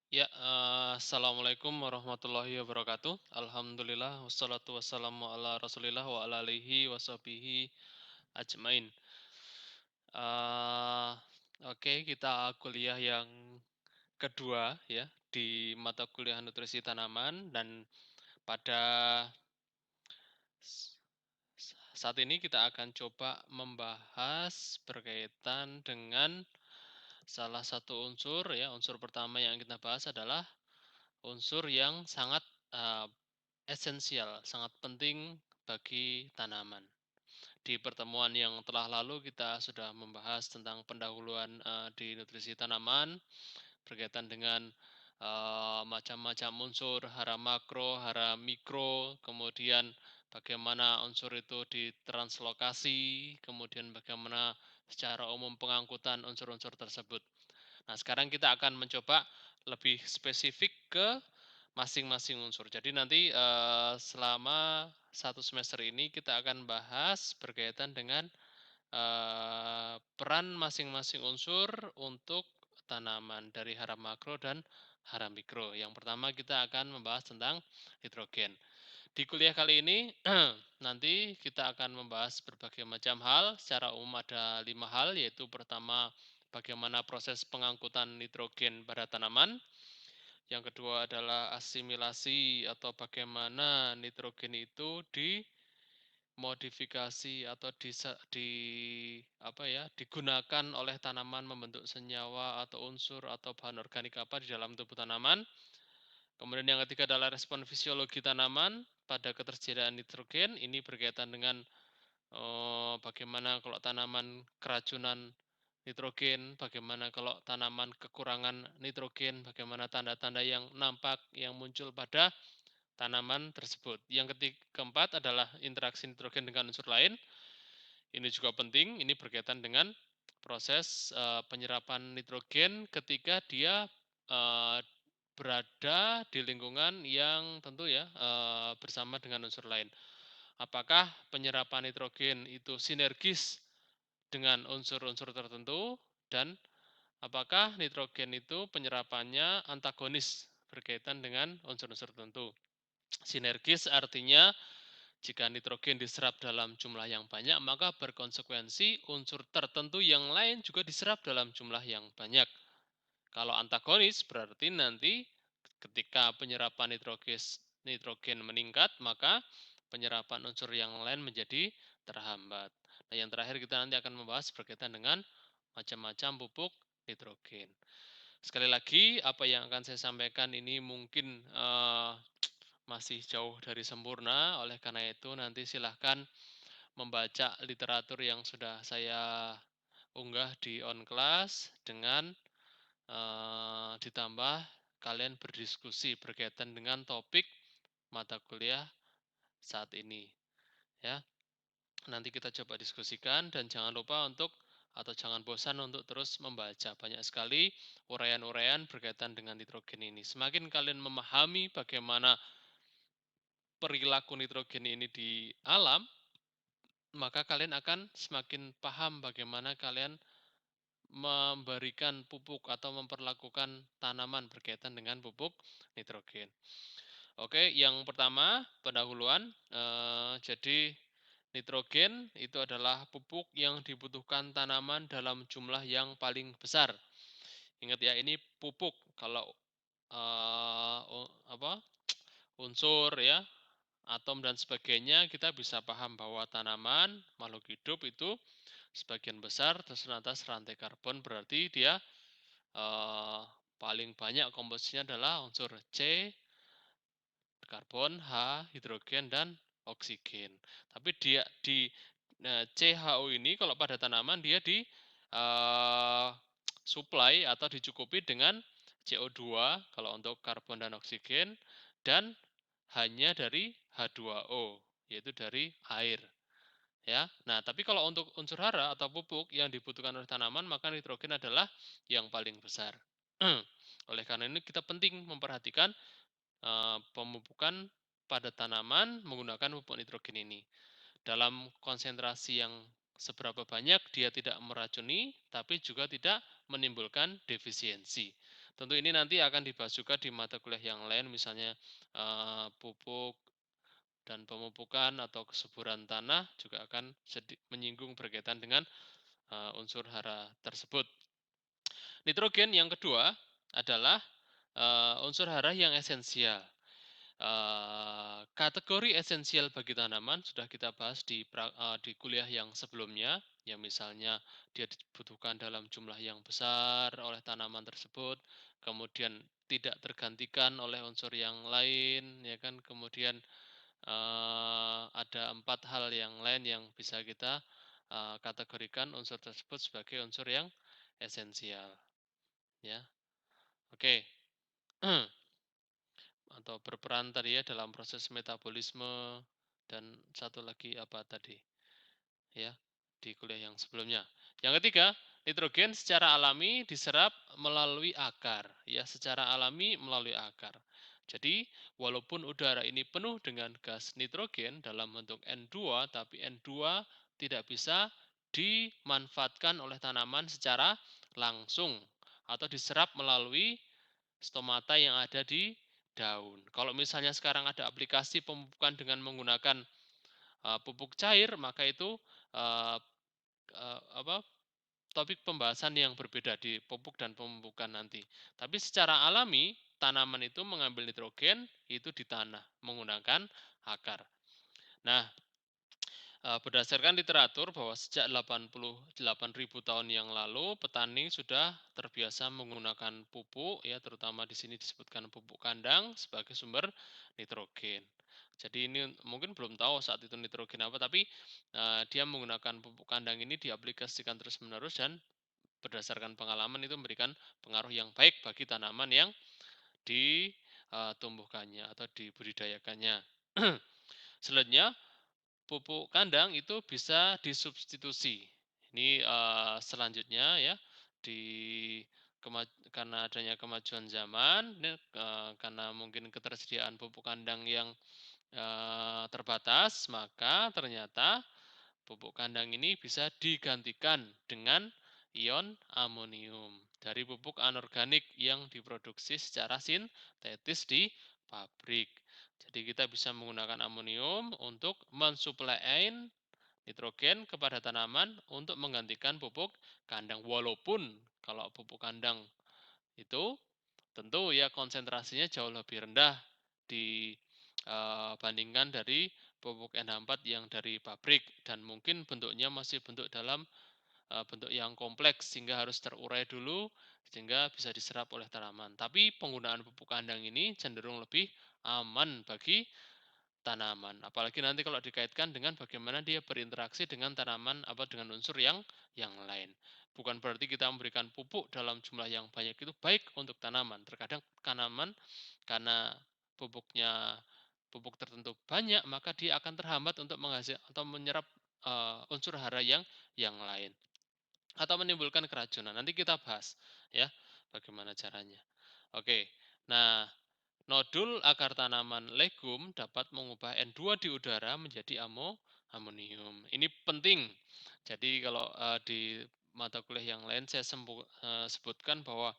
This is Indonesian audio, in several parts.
Ya, assalamualaikum warahmatullahi wabarakatuh. Alhamdulillah, wassalatu wassalamu ala Rasulillah wa ala alihi washabihi ajmain. Eh, oke, kita kuliah yang kedua ya di mata kuliah nutrisi tanaman dan pada s- saat ini kita akan coba membahas berkaitan dengan salah satu unsur ya. Unsur pertama yang kita bahas adalah unsur yang sangat eh, esensial, sangat penting bagi tanaman. Di pertemuan yang telah lalu kita sudah membahas tentang pendahuluan di nutrisi tanaman berkaitan dengan macam-macam unsur, hara makro, hara mikro, kemudian bagaimana unsur itu ditranslokasi, kemudian bagaimana secara umum pengangkutan unsur-unsur tersebut. Nah, sekarang kita akan mencoba lebih spesifik ke masing-masing unsur. Jadi nanti selama satu semester ini kita akan bahas berkaitan dengan peran masing-masing unsur untuk tanaman dari hara makro dan hara mikro. Yang pertama kita akan membahas tentang nitrogen. Di kuliah kali ini nanti kita akan membahas berbagai macam hal. Secara umum ada 5 hal, yaitu pertama bagaimana proses pengangkutan nitrogen pada tanaman. Yang kedua adalah asimilasi atau bagaimana nitrogen itu dimodifikasi atau digunakan oleh tanaman membentuk senyawa atau unsur atau bahan organik apa di dalam tubuh tanaman. Kemudian yang ketiga adalah respon fisiologi tanaman pada ketersediaan nitrogen. Ini berkaitan dengan bagaimana kalau tanaman keracunan nitrogen, bagaimana kalau tanaman kekurangan nitrogen, bagaimana tanda-tanda yang nampak yang muncul pada tanaman tersebut. Yang keempat adalah interaksi nitrogen dengan unsur lain. Ini juga penting, ini berkaitan dengan proses penyerapan nitrogen ketika dia eh, berada di lingkungan yang tentu ya bersama dengan unsur lain. Apakah penyerapan nitrogen itu sinergis dengan unsur-unsur tertentu dan apakah nitrogen itu penyerapannya antagonis berkaitan dengan unsur-unsur tertentu. Sinergis artinya jika nitrogen diserap dalam jumlah yang banyak, maka berkonsekuensi unsur tertentu yang lain juga diserap dalam jumlah yang banyak. Kalau antagonis berarti nanti ketika penyerapan nitrogen meningkat, maka penyerapan unsur yang lain menjadi terhambat. Nah, yang terakhir kita nanti akan membahas berkaitan dengan macam-macam pupuk nitrogen. Sekali lagi, apa yang akan saya sampaikan ini mungkin masih jauh dari sempurna, oleh karena itu nanti silahkan membaca literatur yang sudah saya unggah di OnClass dengan ditambah kalian berdiskusi berkaitan dengan topik mata kuliah saat ini. Ya, nanti kita coba diskusikan dan jangan lupa untuk atau jangan bosan untuk terus membaca. Banyak sekali uraian-uraian berkaitan dengan nitrogen ini. Semakin kalian memahami bagaimana perilaku nitrogen ini di alam, maka kalian akan semakin paham bagaimana kalian memberikan pupuk atau memperlakukan tanaman berkaitan dengan pupuk nitrogen. Oke, yang pertama pendahuluan. Jadi nitrogen itu adalah pupuk yang dibutuhkan tanaman dalam jumlah yang paling besar. Ingat ya, ini pupuk. Kalau unsur ya, atom dan sebagainya, kita bisa paham bahwa tanaman, makhluk hidup itu sebagian besar tersusun atas rantai karbon, berarti dia eh, paling banyak komposisinya adalah unsur C, karbon, H, hidrogen, dan oksigen. Tapi dia di CHO ini kalau pada tanaman dia di supply atau dicukupi dengan CO2 kalau untuk karbon dan oksigen dan hanya dari H2O yaitu dari air. Ya. Nah, tapi kalau untuk unsur hara atau pupuk yang dibutuhkan oleh tanaman, maka nitrogen adalah yang paling besar. Oleh karena ini kita penting memperhatikan pemupukan pada tanaman menggunakan pupuk nitrogen ini. Dalam konsentrasi yang seberapa banyak dia tidak meracuni, tapi juga tidak menimbulkan defisiensi. Tentu ini nanti akan dibahas juga di mata kuliah yang lain, misalnya pupuk dan pemupukan atau kesuburan tanah juga akan menyinggung berkaitan dengan unsur hara tersebut. Nitrogen yang kedua adalah unsur hara yang esensial. Kategori esensial bagi tanaman sudah kita bahas di kuliah yang sebelumnya, yang misalnya dia dibutuhkan dalam jumlah yang besar oleh tanaman tersebut, kemudian tidak tergantikan oleh unsur yang lain, ya kan. Kemudian ada 4 hal yang lain yang bisa kita kategorikan unsur tersebut sebagai unsur yang esensial, ya. Oke. Atau berperan tadi ya dalam proses metabolisme, dan satu lagi apa tadi ya di kuliah yang sebelumnya. Yang ketiga, nitrogen secara alami diserap melalui akar, ya, secara alami melalui akar. Jadi, walaupun udara ini penuh dengan gas nitrogen dalam bentuk N2, tapi N2 tidak bisa dimanfaatkan oleh tanaman secara langsung atau diserap melalui stomata yang ada di daun. Kalau misalnya sekarang ada aplikasi pemupukan dengan menggunakan pupuk cair, maka itu uh, apa topik pembahasan yang berbeda di pupuk dan pemupukan nanti. Tapi secara alami, tanaman itu mengambil nitrogen itu di tanah menggunakan akar. Nah, berdasarkan literatur bahwa sejak 88.000 tahun yang lalu petani sudah terbiasa menggunakan pupuk, ya, terutama di sini disebutkan pupuk kandang sebagai sumber nitrogen. Jadi ini mungkin belum tahu saat itu nitrogen apa, tapi dia menggunakan pupuk kandang ini diaplikasikan terus-menerus, dan berdasarkan pengalaman itu memberikan pengaruh yang baik bagi tanaman yang ditumbuhkannya atau dibudidayakannya. Selanjutnya, pupuk kandang itu bisa disubstitusi. Ini selanjutnya ya, di karena adanya kemajuan zaman, ini, karena mungkin ketersediaan pupuk kandang yang terbatas, maka ternyata pupuk kandang ini bisa digantikan dengan ion amonium dari pupuk anorganik yang diproduksi secara sintetis di pabrik. Jadi kita bisa menggunakan amonium untuk mensuplai nitrogen kepada tanaman untuk menggantikan pupuk kandang. Walaupun kalau pupuk kandang itu tentu ya konsentrasinya jauh lebih rendah dibandingkan dari pupuk NH4 yang dari pabrik, dan mungkin bentuknya masih bentuk dalam bentuk yang kompleks sehingga harus terurai dulu sehingga bisa diserap oleh tanaman. Tapi penggunaan pupuk kandang ini cenderung lebih aman bagi tanaman. Apalagi nanti kalau dikaitkan dengan bagaimana dia berinteraksi dengan tanaman apa dengan unsur yang lain. Bukan berarti kita memberikan pupuk dalam jumlah yang banyak itu baik untuk tanaman. Terkadang tanaman karena pupuknya pupuk tertentu banyak, maka dia akan terhambat untuk menghasilkan atau menyerap unsur hara yang lain atau menimbulkan keracunan. Nanti kita bahas ya bagaimana caranya. Oke. Nah, nodul akar tanaman legum dapat mengubah N2 di udara menjadi amonium. Ini penting. Jadi kalau di mata kuliah yang lain saya sebutkan bahwa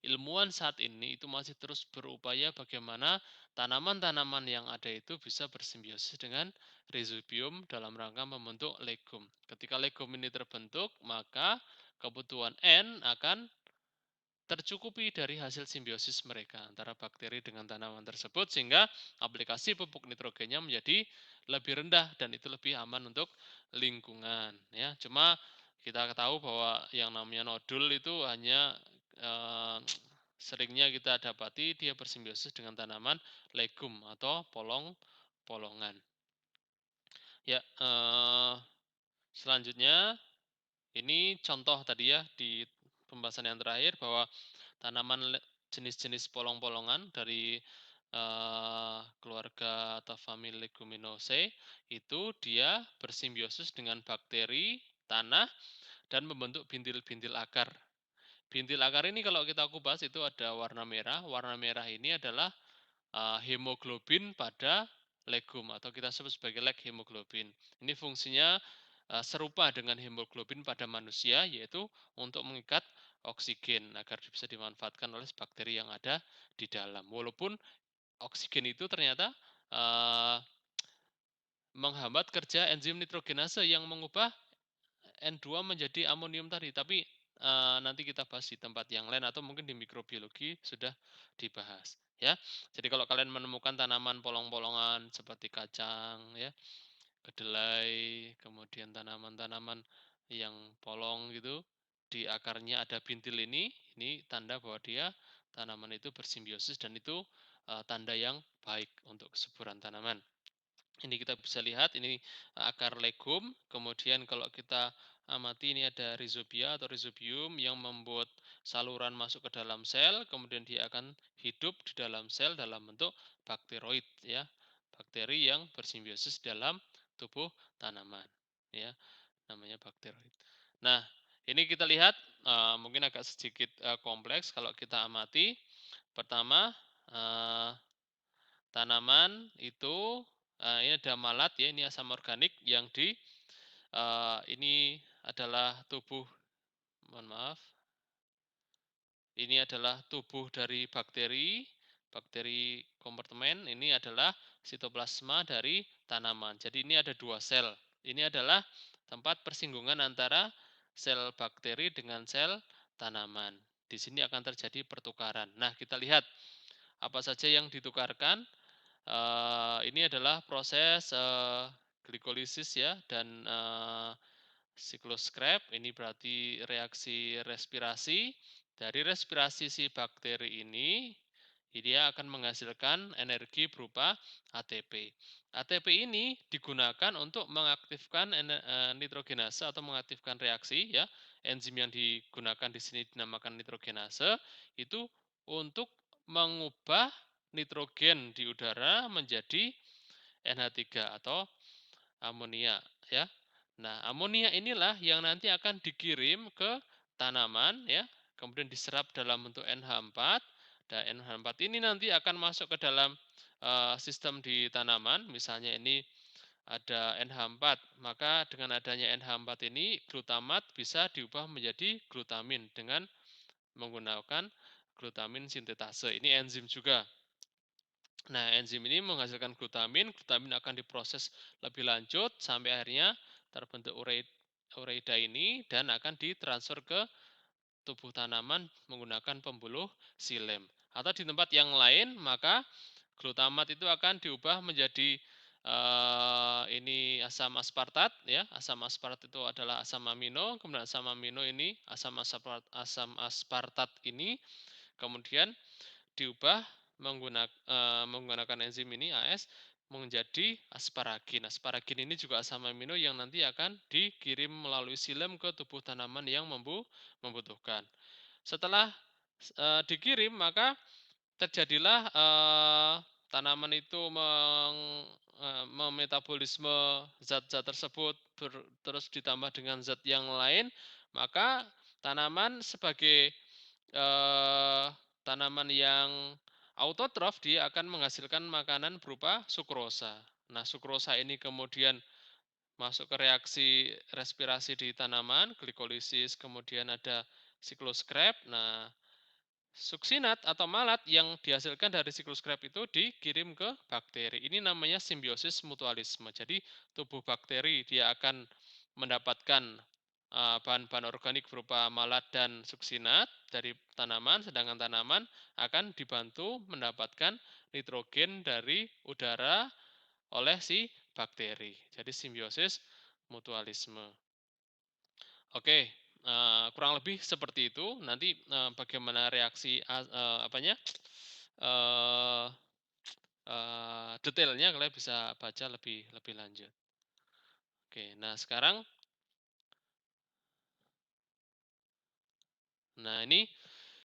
ilmuwan saat ini itu masih terus berupaya bagaimana tanaman-tanaman yang ada itu bisa bersimbiosis dengan rhizobium dalam rangka membentuk legum. Ketika legum ini terbentuk, maka kebutuhan N akan tercukupi dari hasil simbiosis mereka antara bakteri dengan tanaman tersebut, sehingga aplikasi pupuk nitrogennya menjadi lebih rendah dan itu lebih aman untuk lingkungan, ya. Cuma kita tahu bahwa yang namanya nodul itu hanya seringnya kita dapati dia bersimbiosis dengan tanaman legum atau polong-polongan. Ya, selanjutnya ini contoh tadi ya di pembahasan yang terakhir bahwa tanaman jenis-jenis polong-polongan dari keluarga atau famili Leguminosae itu dia bersimbiosis dengan bakteri tanah dan membentuk bintil-bintil akar. Bintil akar ini kalau kita kupas itu ada warna merah. Warna merah ini adalah hemoglobin pada legum atau kita sebut sebagai leg hemoglobin. Ini fungsinya serupa dengan hemoglobin pada manusia, yaitu untuk mengikat oksigen agar bisa dimanfaatkan oleh bakteri yang ada di dalam. Walaupun oksigen itu ternyata menghambat kerja enzim nitrogenase yang mengubah N2 menjadi amonium tadi, tapi nanti kita bahas di tempat yang lain atau mungkin di mikrobiologi sudah dibahas ya. Jadi kalau kalian menemukan tanaman polong-polongan seperti kacang ya, kedelai, kemudian tanaman-tanaman yang polong gitu, di akarnya ada bintil ini tanda bahwa dia tanaman itu bersimbiosis dan itu tanda yang baik untuk kesuburan tanaman. Ini kita bisa lihat ini akar legum, kemudian kalau kita amati ini ada rhizobia atau rhizobium yang membuat saluran masuk ke dalam sel, kemudian dia akan hidup di dalam sel dalam bentuk bakteroid ya. Bakteri yang bersimbiosis dalam tubuh tanaman ya, namanya bakteroid. Nah, ini kita lihat mungkin agak sedikit kompleks kalau kita amati. Pertama, tanaman itu ini ada malat ya, ini asam organik yang ini adalah tubuh, mohon maaf, ini adalah tubuh dari bakteri, bakteri kompartemen, ini adalah sitoplasma dari tanaman. Jadi ini ada dua sel. Ini adalah tempat persinggungan antara sel bakteri dengan sel tanaman. Di sini akan terjadi pertukaran. Nah, kita lihat apa saja yang ditukarkan. Ini adalah proses glikolisis ya dan siklus Krebs. Ini berarti reaksi respirasi. Dari respirasi si bakteri ini, dia akan menghasilkan energi berupa ATP. ATP ini digunakan untuk mengaktifkan nitrogenase atau mengaktifkan reaksi ya. Enzim yang digunakan di sini dinamakan nitrogenase itu untuk mengubah nitrogen di udara menjadi NH3 atau amonia ya. Nah, amonia inilah yang nanti akan dikirim ke tanaman ya, kemudian diserap dalam bentuk NH4 dan NH4 ini nanti akan masuk ke dalam sistem di tanaman, misalnya ini ada NH4, maka dengan adanya NH4 ini glutamat bisa diubah menjadi glutamin dengan menggunakan glutamin sintetase. Ini enzim juga. Nah, enzim ini menghasilkan glutamin, glutamin akan diproses lebih lanjut sampai akhirnya terbentuk ureida ini dan akan ditransfer ke tubuh tanaman menggunakan pembuluh silem. Atau di tempat yang lain, maka glutamat itu akan diubah menjadi ini asam aspartat ya. Asam aspartat itu adalah asam amino, kemudian asam amino ini asam aspartat ini kemudian diubah menggunakan enzim ini AS menjadi asparagin. Asparagin ini juga asam amino yang nanti akan dikirim melalui silem ke tubuh tanaman yang membutuhkan. Setelah dikirim maka terjadilah tanaman itu memetabolisme zat-zat tersebut terus ditambah dengan zat yang lain, maka tanaman sebagai eh, tanaman yang autotrof dia akan menghasilkan makanan berupa sukrosa. Nah, sukrosa ini kemudian masuk ke reaksi respirasi di tanaman, glikolisis, kemudian ada siklus Krebs. Nah, suksinat atau malat yang dihasilkan dari siklus Krebs itu dikirim ke bakteri. Ini namanya simbiosis mutualisme. Jadi tubuh bakteri dia akan mendapatkan bahan-bahan organik berupa malat dan suksinat dari tanaman, sedangkan tanaman akan dibantu mendapatkan nitrogen dari udara oleh si bakteri. Jadi simbiosis mutualisme. Oke, kurang lebih seperti itu. Nanti bagaimana reaksi apanya uh, detailnya kalian bisa baca lebih lebih lanjut. Oke, nah sekarang, nah ini